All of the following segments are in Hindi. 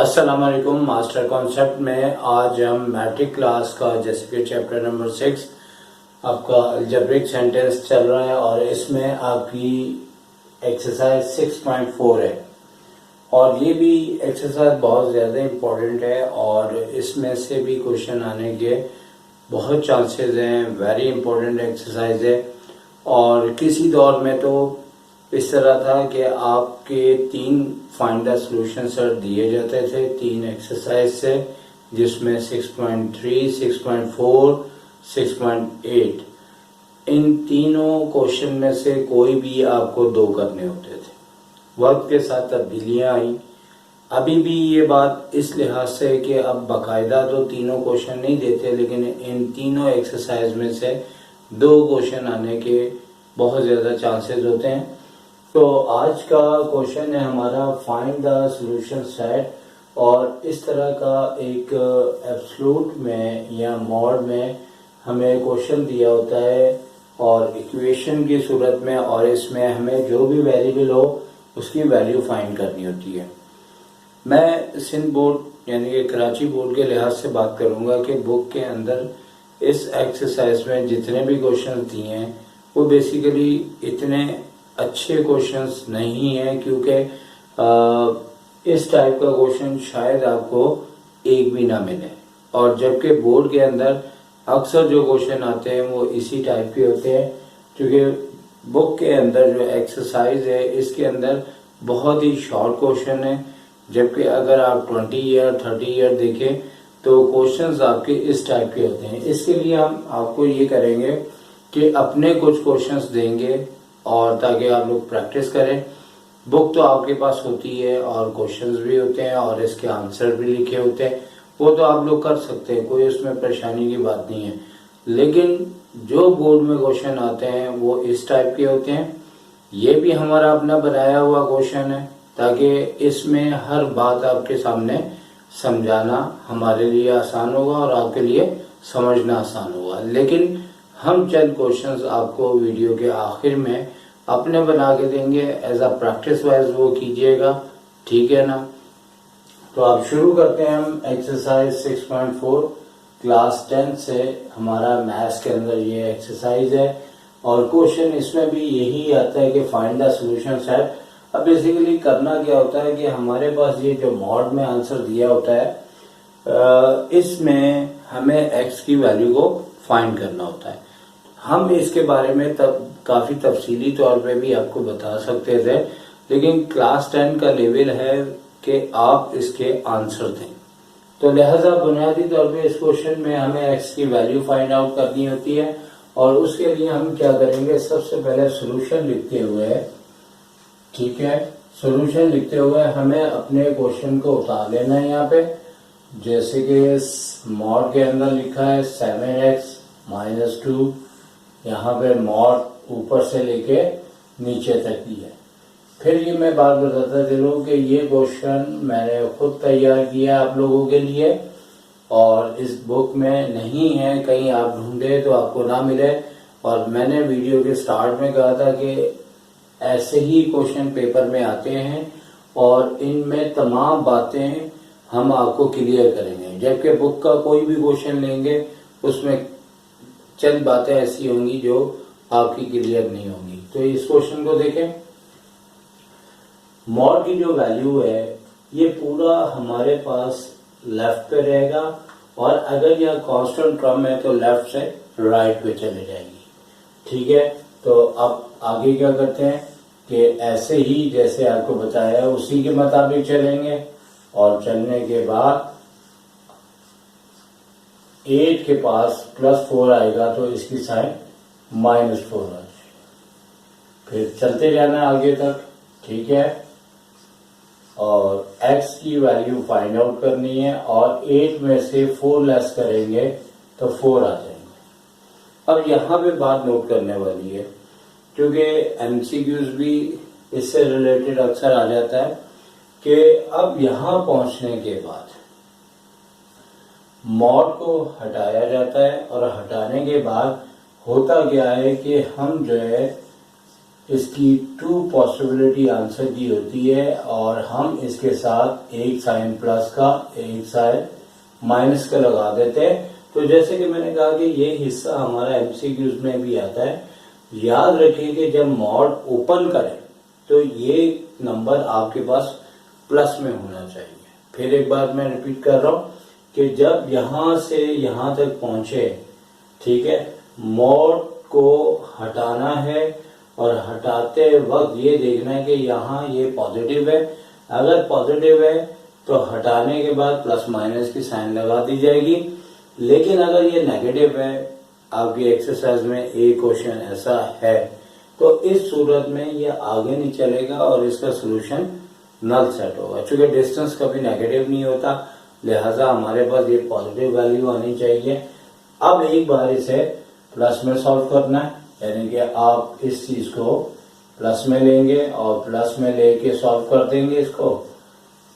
अस्सलाम वालेकुम। मास्टर कॉन्सेप्ट में आज हम मैट्रिक क्लास का जैसे कि चैप्टर नंबर 6 आपका अलजेब्रिक सेंटेंस चल रहा है और इसमें आपकी एक्सरसाइज 6.4 है और ये भी एक्सरसाइज बहुत ज़्यादा इम्पोर्टेंट है और इसमें से भी क्वेश्चन आने के बहुत चांसेस हैं। वेरी इम्पोर्टेंट एक्सरसाइज है और किसी दौर में तो इस तरह था कि आपके 3 फाइंड द सॉल्यूशन सर दिए जाते थे 3 एक्सरसाइज से, जिसमें 6.3, 6.4, 6.8 इन तीनों क्वेश्चन में से कोई भी आपको 2 करने होते थे। वक्त के साथ तब्दीलियां आई। अभी भी ये बात इस लिहाज से है कि अब बाकायदा तो तीनों क्वेश्चन नहीं देते, लेकिन इन तीनों एक्सरसाइज में से 2 क्वेश्चन आने के बहुत ज़्यादा चांसेस होते हैं। तो आज का क्वेश्चन है हमारा फाइंड द सॉल्यूशन सेट और इस तरह का एक एब्सोल्यूट में या मॉड में हमें क्वेश्चन दिया होता है और इक्वेशन की सूरत में, और इसमें हमें जो भी वेरिएबल हो उसकी वैल्यू फाइंड करनी होती है। मैं सिंध बोर्ड यानी कि कराची बोर्ड के लिहाज से बात करूंगा कि बुक के अंदर इस एक्सरसाइज में जितने भी क्वेश्चन दिए हैं वो बेसिकली इतने अच्छे क्वेश्चंस नहीं हैं, क्योंकि इस टाइप का क्वेश्चन शायद आपको एक भी ना मिले, और जबकि बोर्ड के अंदर अक्सर जो क्वेश्चन आते हैं वो इसी टाइप के होते हैं। क्योंकि बुक के अंदर जो एक्सरसाइज है इसके अंदर बहुत ही शॉर्ट क्वेश्चन है, जबकि अगर आप 20 ईयर 30 ईयर देखें तो क्वेश्चंस आपके इस टाइप के होते हैं। इसके लिए हम आपको ये करेंगे कि अपने कुछ क्वेश्चंस देंगे और ताकि आप लोग प्रैक्टिस करें। बुक तो आपके पास होती है और क्वेश्चंस भी होते हैं और इसके आंसर भी लिखे होते हैं, वो तो आप लोग कर सकते हैं, कोई उसमें परेशानी की बात नहीं है। लेकिन जो बोर्ड में क्वेश्चन आते हैं वो इस टाइप के होते हैं। ये भी हमारा अपना बनाया हुआ क्वेश्चन है ताकि इसमें हर बात आपके सामने समझाना हमारे लिए आसान होगा और आपके लिए समझना आसान होगा। लेकिन हम चंद क्वेश्चंस आपको वीडियो के आखिर में अपने बना के देंगे, एज अ प्रैक्टिस वाइज वो कीजिएगा, ठीक है ना। तो आप शुरू करते हैं हम एक्सरसाइज 6.4 क्लास 10 से। हमारा मैथ्स के अंदर ये एक्सरसाइज है और क्वेश्चन इसमें भी यही आता है कि फाइंड द सॉल्यूशन सेट। अब बेसिकली करना क्या होता है कि हमारे पास ये जो मॉड में आंसर दिया होता है इसमें हमें एक्स की वैल्यू को फाइंड करना होता है। हम इसके बारे में काफी तफसीली तौर पे भी आपको बता सकते थे, लेकिन क्लास 10 का लेवल है कि आप इसके आंसर दें। तो लिहाजा बुनियादी तौर पे इस क्वेश्चन में हमें एक्स की वैल्यू फाइंड आउट करनी होती है और उसके लिए हम क्या करेंगे, सबसे पहले सोल्यूशन लिखते हुए, ठीक है, सोल्यूशन लिखते हुए हमें अपने क्वेश्चन को उतार लेना है यहाँ पे। जैसे कि मॉड के अंदर लिखा है 7x - 2, यहाँ पे मॉड ऊपर से लेके नीचे तक ही है। फिर ये मैं बात बताता चलूँ कि ये क्वेश्चन मैंने खुद तैयार किया आप लोगों के लिए और इस बुक में नहीं है, कहीं आप ढूंढे तो आपको ना मिले। और मैंने वीडियो के स्टार्ट में कहा था कि ऐसे ही क्वेश्चन पेपर में आते हैं और इनमें तमाम बातें हम आपको क्लियर करेंगे, जबकि बुक का कोई भी क्वेश्चन लेंगे उसमें चंद बातें ऐसी होंगी जो आपकी क्लियर नहीं होंगी। तो इस क्वेश्चन को देखें। मॉड की जो वैल्यू है ये पूरा हमारे पास लेफ्ट पे रहेगा और अगर यह कांस्टेंट टर्म है तो लेफ्ट से राइट पे चले जाएगी, ठीक है। तो अब आगे क्या करते हैं कि ऐसे ही जैसे आपको बताया उसी के मुताबिक चलेंगे और चलने के बाद 8 के पास +4 आएगा तो इसकी साइन -4 आ जाएगी। फिर चलते जाना आगे तक, ठीक है, और x की वैल्यू फाइंड आउट करनी है और 8 में से 4 लेस करेंगे तो 4 आ जाएंगे। अब यहाँ पे बात नोट करने वाली है, क्योंकि MCQs भी इससे रिलेटेड अक्सर आ जाता है कि अब यहाँ पहुंचने के बाद मॉड को हटाया जाता है और हटाने के बाद होता क्या है कि हम जो है इसकी 2 पॉसिबिलिटी आंसर की होती है और हम इसके साथ एक साइन प्लस का एक साइन माइनस का लगा देते हैं। तो जैसे कि मैंने कहा कि ये हिस्सा हमारा एमसीक्यूज में भी आता है। याद रखिए कि जब मॉड ओपन करें तो ये नंबर आपके पास प्लस में होना चाहिए। फिर एक बार मैं रिपीट कर रहा हूं कि जब यहां से यहां तक पहुंचे, ठीक है, मॉड को हटाना है और हटाते वक्त ये देखना है कि यहाँ ये पॉजिटिव है। अगर पॉजिटिव है तो हटाने के बाद प्लस माइनस की साइन लगा दी जाएगी। लेकिन अगर ये नेगेटिव है, आपकी एक्सरसाइज में एक क्वेश्चन ऐसा है, तो इस सूरत में ये आगे नहीं चलेगा और इसका सोल्यूशन नल सेट होगा। चूंकि डिस्टेंस कभी नेगेटिव नहीं होता, लिहाजा हमारे पास ये पॉजिटिव वैल्यू आनी चाहिए। अब एक बार इसे प्लस में सॉल्व करना है, यानी कि आप इस चीज को प्लस में लेंगे और प्लस में लेके सॉल्व कर देंगे इसको।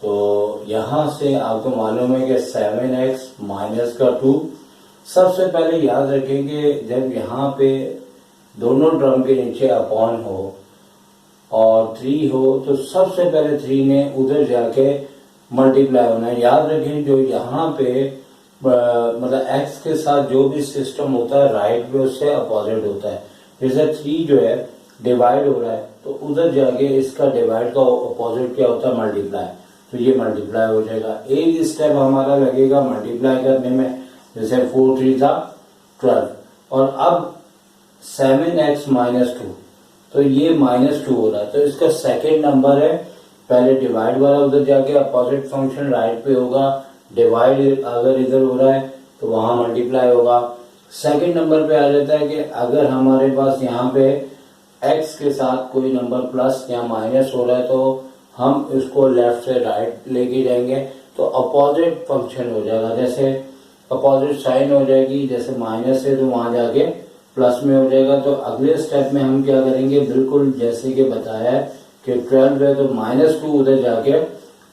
तो यहां से आपको मालूम है कि 7x माइनस का 2। सबसे पहले याद रखेंगे जब यहाँ पे दोनों टर्म के नीचे अपॉन हो और 3 हो तो सबसे पहले 3 ने उधर जाके मल्टीप्लाई होना है। याद रखें जो यहाँ पे मतलब x के साथ जो भी सिस्टम होता है राइट पे उससे अपोजिट होता है। जैसे 3 जो है डिवाइड हो रहा है तो उधर जाके इसका डिवाइड का अपोजिट क्या होता है, मल्टीप्लाई। तो ये मल्टीप्लाई हो जाएगा। एक स्टेप हमारा लगेगा मल्टीप्लाई करने में, जैसे 4 3 था 12 और अब 7x माइनस 2, तो ये -2 हो रहा है तो इसका सेकेंड नंबर है। पहले डिवाइड वाला उधर जाके अपोजिट फंक्शन राइट पे होगा, डिवाइड अगर इधर हो रहा है तो वहां मल्टीप्लाई होगा। सेकेंड नंबर पे आ जाता है कि अगर हमारे पास यहाँ पे x के साथ कोई नंबर प्लस या माइनस हो रहा है तो हम इसको लेफ्ट से राइट लेके जाएंगे तो अपोजिट फंक्शन हो जाएगा। जैसे अपोजिट साइन हो जाएगी, जैसे माइनस है तो वहां जाके प्लस में हो जाएगा। तो अगले स्टेप में हम क्या करेंगे, बिल्कुल जैसे कि बताया है कि 12 है तो -2 उधर जाके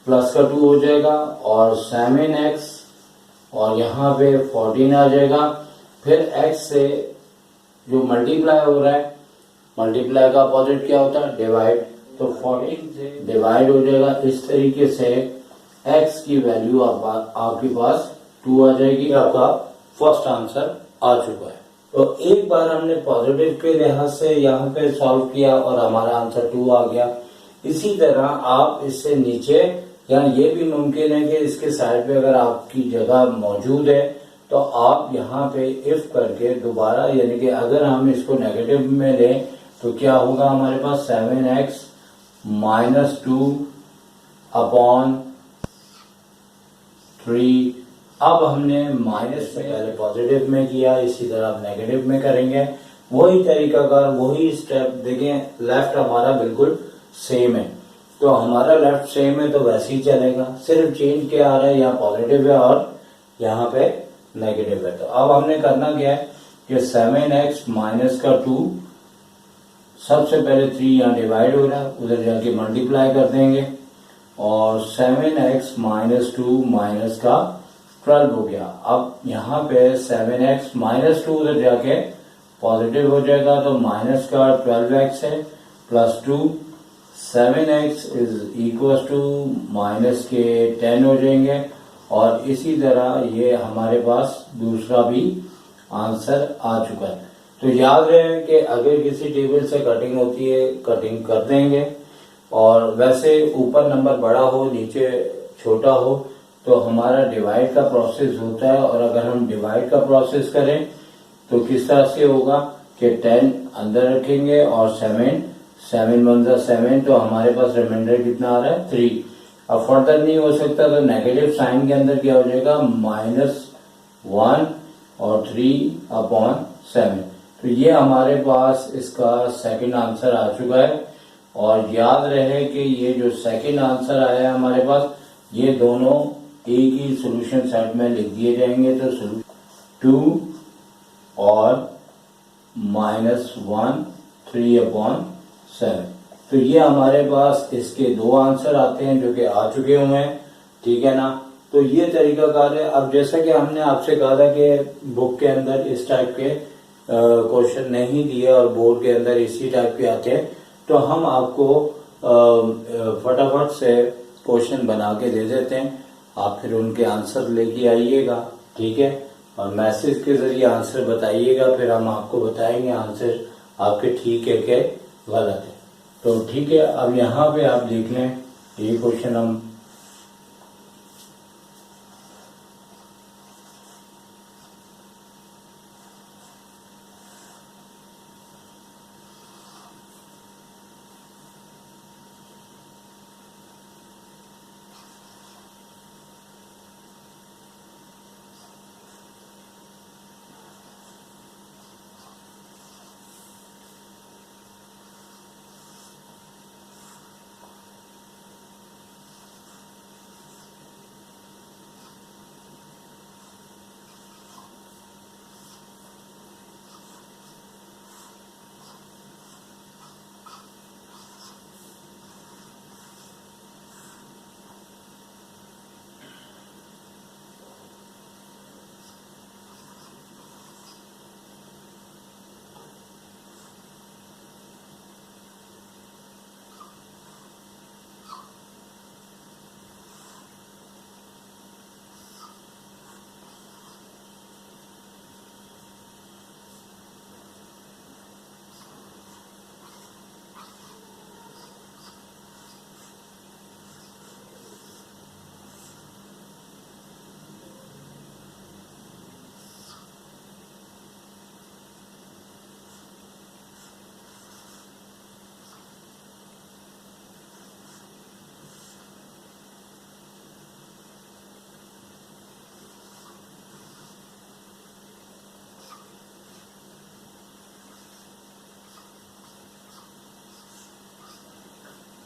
प्लस का 2 हो जाएगा और 7x और यहाँ पे 14 आ जाएगा। फिर x से जो मल्टीप्लाई हो रहा है, मल्टीप्लाई का अपोजिट क्या होता है, डिवाइड। तो 14 से डिवाइड हो जाएगा। इस तरीके से x की वैल्यू आपके पास 2 आ जाएगी। आपका फर्स्ट आंसर आ चुका है। तो एक बार हमने पॉजिटिव के लिहाज से यहाँ पे सॉल्व किया और हमारा आंसर 2 आ गया। इसी तरह आप इससे नीचे, या ये भी मुमकिन है कि इसके साइड पे अगर आपकी जगह मौजूद है तो आप यहाँ पे इफ करके दोबारा, यानी कि अगर हम इसको नेगेटिव में लें तो क्या होगा, हमारे पास 7x माइनस 2 अपॉन 3। अब हमने माइनस से पहले पॉजिटिव में किया, इसी तरह अब नेगेटिव में करेंगे। वही तरीकाकार, वही स्टेप। देखें लेफ्ट हमारा बिल्कुल सेम है, तो हमारा लेफ्ट सेम है तो वैसे ही चलेगा। सिर्फ चेंज क्या आ रहा है, यहाँ पॉजिटिव है और यहाँ पे नेगेटिव है। तो अब हमने करना क्या है कि 7x माइनस का 2, सबसे पहले 3 यहाँ डिवाइड हो रहा है, उधर जाके मल्टीप्लाई कर देंगे और 7x माइनस 2 माइनस का 12 हो गया। अब यहाँ पे 7x माइनस 2 उधर जाके पॉजिटिव हो जाएगा तो माइनस का 12x है plus 2, 7x is equal to minus के 10 हो जाएंगे। और इसी तरह ये हमारे पास दूसरा भी आंसर आ चुका है। तो याद रहे कि अगर किसी टेबल से कटिंग होती है, कटिंग कर देंगे। और वैसे ऊपर नंबर बड़ा हो, नीचे छोटा हो, तो हमारा डिवाइड का प्रोसेस होता है। और अगर हम डिवाइड का प्रोसेस करें तो किस तरह से होगा कि 10 अंदर रखेंगे और 7 1 जा 7, तो हमारे पास रिमाइंडर कितना आ रहा है, 3। अब फर्दर नहीं हो सकता तो नेगेटिव साइन के अंदर क्या हो जाएगा, -1 और 3 अपॉन 7। तो ये हमारे पास इसका सेकंड आंसर आ चुका है। और याद रहे कि ये जो सेकंड आंसर आया है हमारे पास, ये दोनों एक ही सॉल्यूशन सेट में लिख दिए जाएंगे। तो 2 और -1 3 अपॉन 7। तो ये हमारे पास इसके 2 आंसर आते हैं जो कि आ चुके हुए हैं, ठीक है ना। तो ये तरीकाकार है। अब जैसा कि हमने आपसे कहा था कि बुक के अंदर इस टाइप के क्वेश्चन नहीं दिए और बोर्ड के अंदर इसी टाइप के आते हैं, तो हम आपको फटाफट से क्वेश्चन बना के दे देते हैं, आप फिर उनके आंसर लेके आइएगा, ठीक है। और मैसेज के जरिए आंसर बताइएगा, फिर हम आपको बताएंगे आंसर आपके ठीक है कि गलत है। तो ठीक है, अब यहाँ पे आप देख लें, ये क्वेश्चन हम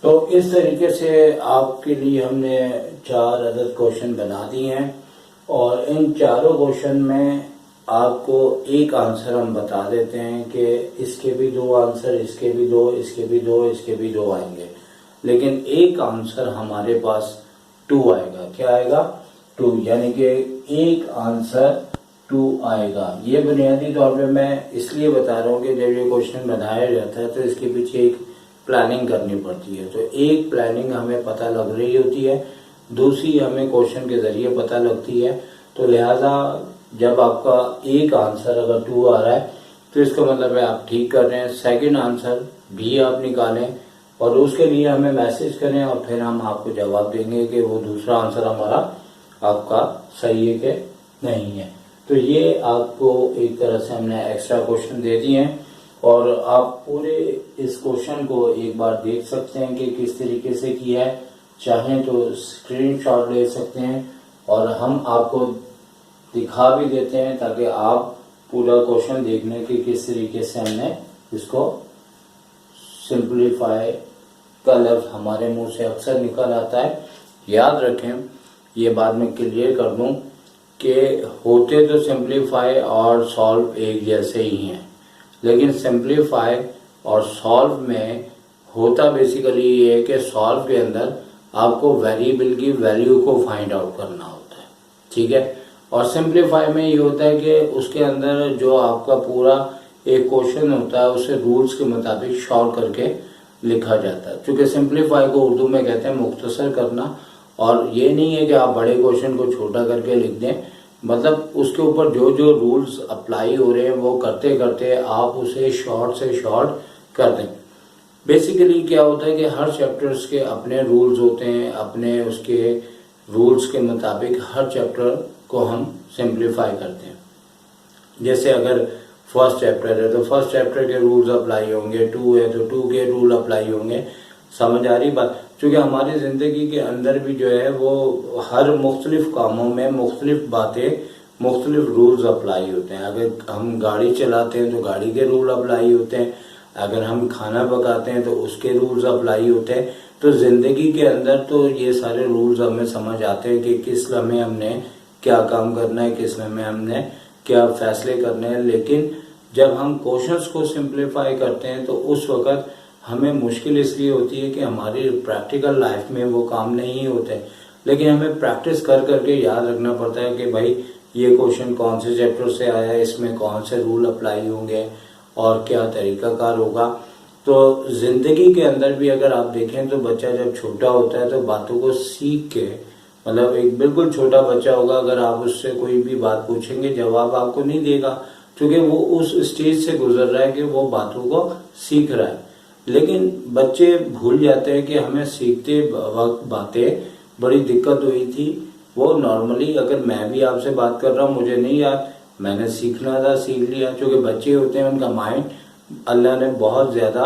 तो इस तरीके से आपके लिए हमने 4 अदद क्वेश्चन बना दिए हैं और इन चारों क्वेश्चन में आपको एक आंसर हम बता देते हैं कि इसके भी 2 आंसर, इसके भी 2, इसके भी 2, इसके भी 2 आएंगे, लेकिन एक आंसर हमारे पास 2 आएगा। क्या आएगा? 2, यानी कि एक आंसर 2 आएगा। ये बुनियादी तौर पे मैं इसलिए बता रहा हूँ कि जब ये क्वेश्चन बनाया जाता है तो इसके पीछे एक प्लानिंग करनी पड़ती है। तो एक प्लानिंग हमें पता लग रही होती है, दूसरी हमें क्वेश्चन के जरिए पता लगती है। तो लिहाजा जब आपका एक आंसर अगर 2 आ रहा है तो इसका मतलब है आप ठीक कर रहे हैं। सेकंड आंसर भी आप निकालें और उसके लिए हमें मैसेज करें और फिर हम आपको जवाब देंगे कि वो दूसरा आंसर हमारा आपका सही है कि नहीं है। तो ये आपको एक तरह से हमने एक्स्ट्रा क्वेश्चन दे दिए हैं और आप पूरे इस क्वेश्चन को एक बार देख सकते हैं कि किस तरीके से किया है। चाहें तो स्क्रीनशॉट ले सकते हैं और हम आपको दिखा भी देते हैं ताकि आप पूरा क्वेश्चन देखने के किस तरीके से हमने इसको सिंपलीफाई का लफ्ज हमारे मुंह से अक्सर निकल आता है। याद रखें, ये बाद में क्लियर कर दूं कि होते तो सिंपलीफाई और सॉल्व एक जैसे ही हैं, लेकिन सिंपलीफाई और सॉल्व में होता बेसिकली ये है कि सॉल्व के अंदर आपको वेरिएबल की वैल्यू को फाइंड आउट करना होता है, ठीक है। और सिंपलीफाई में ये होता है कि उसके अंदर जो आपका पूरा एक क्वेश्चन होता है उसे रूल्स के मुताबिक सॉल्व करके लिखा जाता है। क्योंकि सिंपलीफाई को उर्दू में कहते हैं मुख्तसर करना, और ये नहीं है कि आप बड़े क्वेश्चन को छोटा करके लिख दें, मतलब उसके ऊपर जो जो रूल्स अप्लाई हो रहे हैं वो करते करते आप उसे शॉर्ट से शॉर्ट कर दें। बेसिकली क्या होता है कि हर चैप्टर्स के अपने रूल्स होते हैं, अपने उसके रूल्स के मुताबिक हर चैप्टर को हम सिंपलीफाई करते हैं। जैसे अगर फर्स्ट चैप्टर है तो फर्स्ट चैप्टर के रूल्स अप्लाई होंगे, 2 है तो 2 के रूल अप्लाई होंगे। समझ आ रही बात? क्योंकि हमारी ज़िंदगी के अंदर भी जो है वो हर मुख्तलिफ कामों में मुख्तलिफ बातें, मुख्तलिफ रूल्स अप्लाई होते हैं। अगर हम गाड़ी चलाते हैं तो गाड़ी के रूल अप्लाई होते हैं, अगर हम खाना पकाते हैं तो उसके रूल्स अप्लाई होते हैं। तो ज़िंदगी के अंदर तो ये सारे रूल्स हमें समझ आते हैं कि किस लम्हे हमने क्या काम करना है, किस लम्हे हमने क्या फैसले करने हैं। लेकिन जब हम क्वेश्चंस को सिंपलीफाई करते हैं तो उस वक़्त हमें मुश्किल इसलिए होती है कि हमारी प्रैक्टिकल लाइफ में वो काम नहीं होते, लेकिन हमें प्रैक्टिस कर करके याद रखना पड़ता है कि भाई ये क्वेश्चन कौन से चैप्टर से आया है, इसमें कौन से रूल अप्लाई होंगे और क्या तरीकाकार होगा। तो जिंदगी के अंदर भी अगर आप देखें तो बच्चा जब छोटा होता है तो बातों को सीख के, मतलब एक बिल्कुल छोटा बच्चा होगा, अगर आप उससे कोई भी बात पूछेंगे जवाब आपको नहीं देगा, क्योंकि वो उस स्टेज से गुजर रहा है कि वो बातों को सीख रहा है। लेकिन बच्चे भूल जाते हैं कि हमें सीखते वक्त बातें बड़ी दिक्कत हुई थी। वो नॉर्मली, अगर मैं भी आपसे बात कर रहा हूँ मुझे नहीं याद, मैंने सीखना था सीख लिया, क्योंकि बच्चे होते हैं उनका माइंड अल्लाह ने बहुत ज़्यादा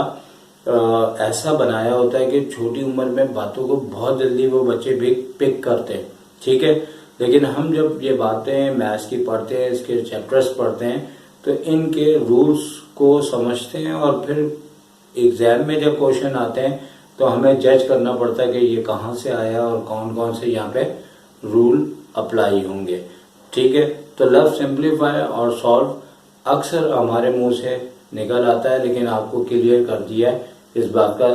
ऐसा बनाया होता है कि छोटी उम्र में बातों को बहुत जल्दी वो बच्चे भी पिक करते हैं, ठीक है। लेकिन हम जब ये बातें मैथ्स की पढ़ते हैं, इसके चैप्टर्स पढ़ते हैं, तो इनके रूल्स को समझते हैं और फिर एग्जाम में जब क्वेश्चन आते हैं तो हमें जज करना पड़ता है कि ये कहाँ से आया और कौन कौन से यहाँ पे रूल अप्लाई होंगे, ठीक है। तो लव, सिंप्लीफाई और सॉल्व अक्सर हमारे मुंह से निकल आता है, लेकिन आपको क्लियर कर दिया है, इस बात का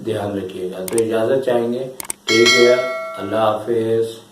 ध्यान रखिएगा। तो इजाज़त चाहेंगे, टेक केयर, अल्लाह हाफिज़।